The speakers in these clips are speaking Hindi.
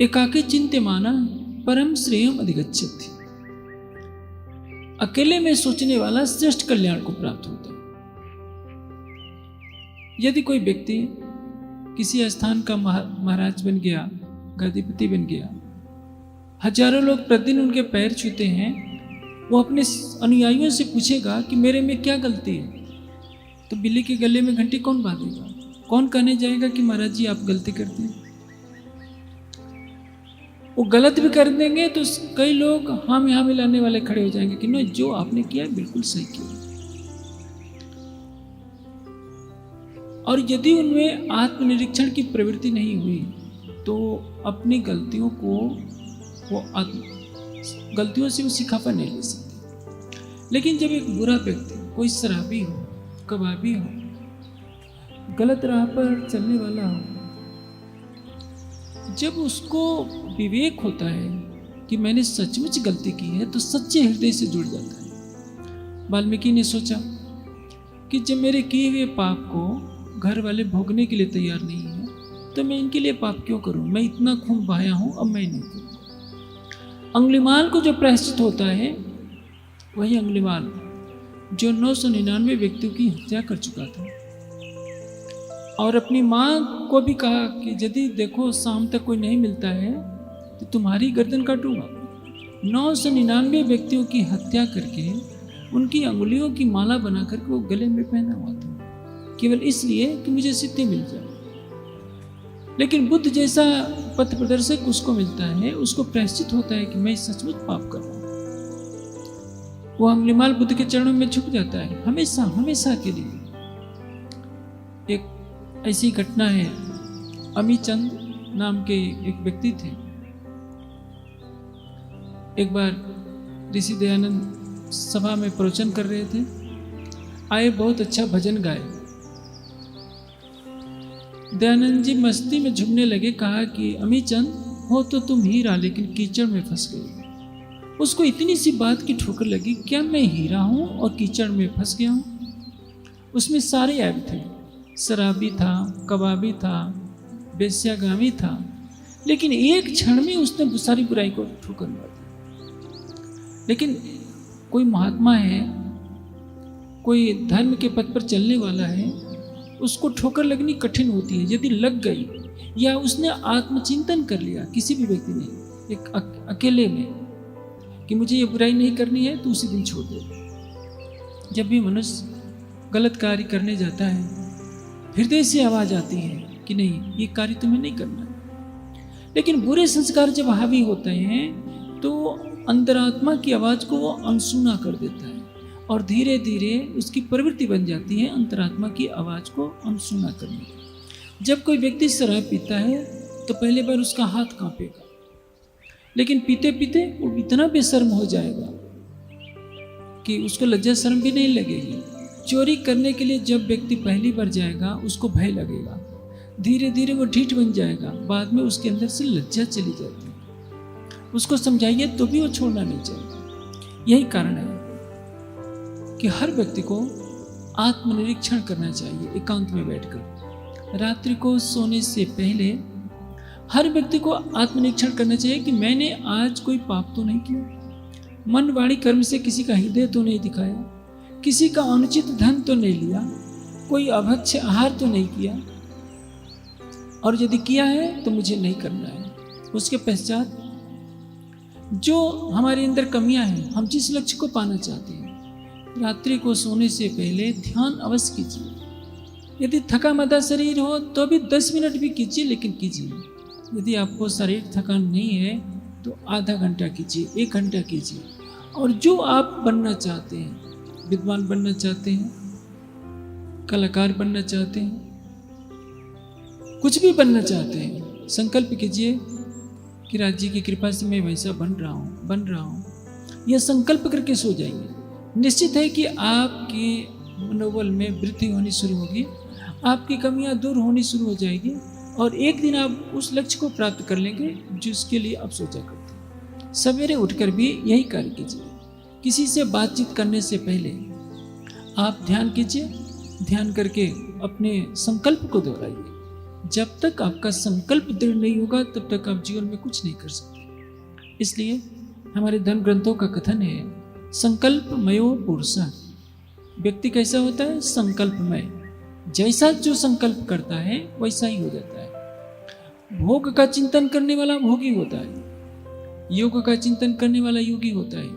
एकाकी चिंत्यमाना परम श्रेयम अधिगच्छति। अकेले में सोचने वाला श्रेष्ठ कल्याण को प्राप्त होता है। यदि कोई व्यक्ति किसी स्थान का महाराज बन गया, गादीपति बन गया, हजारों लोग प्रतिदिन उनके पैर छूते हैं, वो अपने अनुयायियों से पूछेगा कि मेरे में क्या गलती है, तो बिल्ली के गले में घंटी कौन बांधेगा? कौन कहने जाएगा कि महाराज जी आप गलती करते हैं? वो गलत भी कर देंगे तो कई लोग हम यहाँ मिलाने वाले खड़े हो जाएंगे कि नहीं, जो आपने किया बिल्कुल सही किया। और यदि उनमें आत्मनिरीक्षण की प्रवृत्ति नहीं हुई तो अपनी गलतियों को गलतियों से वो सिखापा नहीं ले सकते। लेकिन जब एक बुरा व्यक्ति, कोई शराबी हो, कबाबी हो, गलत राह पर चलने वाला हो, जब उसको विवेक होता है कि मैंने सचमुच गलती की है तो सच्चे हृदय से जुड़ जाता है। वाल्मीकि ने सोचा कि जब मेरे किए हुए पाप को घर वाले भोगने के लिए तैयार नहीं है तो मैं इनके लिए पाप क्यों करूं? मैं इतना खून बहाया हूं, अब मैं नहीं करूं। अंगुलीमाल को जो प्रायश्चित होता है वही अंगुलीमाल जो 999 व्यक्तियों की हत्या कर चुका था और अपनी माँ को भी कहा कि यदि देखो शाम तक कोई नहीं मिलता है तो तुम्हारी गर्दन काटूंगा। 999 व्यक्तियों की हत्या करके उनकी अंगुलियों की माला बना करके वो गले में पहना हुआ था, केवल इसलिए कि मुझे सिद्धि मिल जाए। लेकिन बुद्ध जैसा पथ प्रदर्शक उसको मिलता है, उसको प्रायश्चित होता है कि मैं सचमुच पाप कर रहा हूं। वो अंगुलीमाल बुद्ध के चरणों में झुक जाता है हमेशा हमेशा के लिए। एक ऐसी घटना है, अमीचंद नाम के एक व्यक्ति थे। एक बार ऋषि दयानंद सभा में प्रवचन कर रहे थे, आए बहुत अच्छा भजन गाए। दयानंद जी मस्ती में झूमने लगे, कहा कि अमीचंद हो तो तुम हीरा लेकिन कीचड़ में फंस गए। उसको इतनी सी बात की ठोकर लगी, क्या मैं हीरा हूं और कीचड़ में फंस गया हूं? उसमें सारे ऐब थे, शराबी था, कबाबी था, वेश्यागामी था, लेकिन एक क्षण में उसने सारी बुराई को ठोकर मार दी। लेकिन कोई महात्मा है, कोई धर्म के पथ पर चलने वाला है, उसको ठोकर लगनी कठिन होती है। यदि लग गई या उसने आत्मचिंतन कर लिया, किसी भी व्यक्ति ने एक अकेले में कि मुझे ये बुराई नहीं करनी है, तो उसी दिन छोड़ दे। जब भी मनुष्य गलत कार्य करने जाता है हृदय से आवाज आती है कि नहीं, ये कार्य तुम्हें नहीं करना है। लेकिन बुरे संस्कार जब हावी होते हैं तो अंतरात्मा की आवाज को वो अनसुना कर देता है और धीरे धीरे उसकी प्रवृत्ति बन जाती है अंतरात्मा की आवाज को अनसुना करने की। जब कोई व्यक्ति शराब पीता है तो पहले बार उसका हाथ कांपेगा, लेकिन पीते पीते वो इतना बेशर्म हो जाएगा कि उसको लज्जा शर्म भी नहीं लगेगी। चोरी करने के लिए जब व्यक्ति पहली बार जाएगा उसको भय लगेगा, धीरे धीरे वो ढीठ बन जाएगा, बाद में उसके अंदर से लज्जा चली जाती है। उसको समझाइए तो भी वो छोड़ना नहीं चाहेगा। यही कारण है कि हर व्यक्ति को आत्मनिरीक्षण करना चाहिए। एकांत में बैठकर रात्रि को सोने से पहले हर व्यक्ति को आत्मनिरीक्षण करना चाहिए कि मैंने आज कोई पाप तो नहीं किया, मन वाणी कर्म से किसी का हृदय तो नहीं दिखाया, किसी का अनुचित धन तो नहीं लिया, कोई अभक्ष्य आहार तो नहीं किया, और यदि किया है तो मुझे नहीं करना है। उसके पश्चात जो हमारे अंदर कमियां हैं, हम जिस लक्ष्य को पाना चाहते हैं, रात्रि को सोने से पहले ध्यान अवश्य कीजिए। यदि थका मादा शरीर हो तो भी 10 मिनट भी कीजिए, लेकिन कीजिए। यदि आपको शरीर थकान नहीं है तो आधा घंटा कीजिए, 1 घंटा कीजिए। और जो आप बनना चाहते हैं, विद्वान बनना चाहते हैं, कलाकार बनना चाहते हैं, कुछ भी बनना चाहते हैं, संकल्प कीजिए कि राज जी की कृपा से मैं वैसा बन रहा हूँ। यह संकल्प करके सो जाइए। निश्चित है कि आपके मनोबल में वृद्धि होनी शुरू होगी, आपकी कमियां दूर होनी शुरू हो जाएगी और एक दिन आप उस लक्ष्य को प्राप्त कर लेंगे जिसके लिए आप सोचा करते हैं। सवेरे उठकर भी यही कार्य कीजिए। किसी से बातचीत करने से पहले आप ध्यान कीजिए, ध्यान करके अपने संकल्प को दोहराइए जब तक आपका संकल्प दृढ़ नहीं होगा तब तक आप जीवन में कुछ नहीं कर सकते। इसलिए हमारे धर्म ग्रंथों का कथन है, संकल्पमयो पुरुषः। व्यक्ति कैसा होता है? संकल्पमय। जैसा जो संकल्प करता है वैसा ही हो जाता है। भोग का चिंतन करने वाला भोगी होता है, योग का चिंतन करने वाला योगी होता है,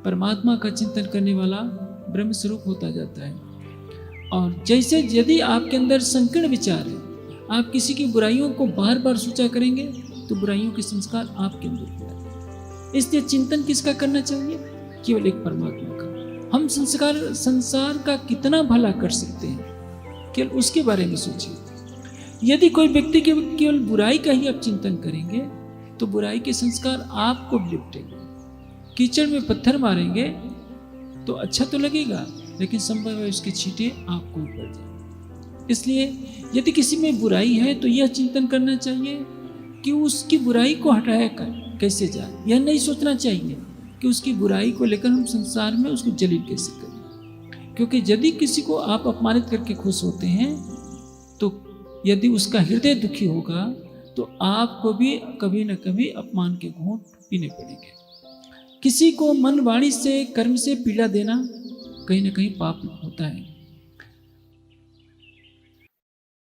परमात्मा का चिंतन करने वाला ब्रह्म स्वरूप होता जाता है। और जैसे यदि आपके अंदर संकीर्ण विचार है, आप किसी की बुराइयों को बार बार सोचा करेंगे तो बुराइयों के संस्कार आपके अंदर भी आते हैं। इसलिए चिंतन किसका करना चाहिए? केवल एक परमात्मा का। हम संसार का कितना भला कर सकते हैं, केवल उसके बारे में सोचिए। यदि कोई व्यक्ति केवल बुराई का ही आप चिंतन करेंगे तो बुराई के संस्कार आपको लिपटेंगे। कीचड़ में पत्थर मारेंगे तो अच्छा तो लगेगा, लेकिन संभव है उसके छींटे आपको ऊपर जाए। इसलिए यदि किसी में बुराई है तो यह चिंतन करना चाहिए कि उसकी बुराई को हटाया कैसे जाए। यह नहीं सोचना चाहिए कि उसकी बुराई को लेकर हम संसार में उसको जलील कैसे करें, क्योंकि यदि किसी को आप अपमानित करके खुश होते हैं तो यदि उसका हृदय दुखी होगा तो आपको भी कभी न कभी अपमान के घूंट पीने पड़ेंगे। किसी को मन वाणी से कर्म से पीड़ा देना कहीं न कहीं पाप होता है।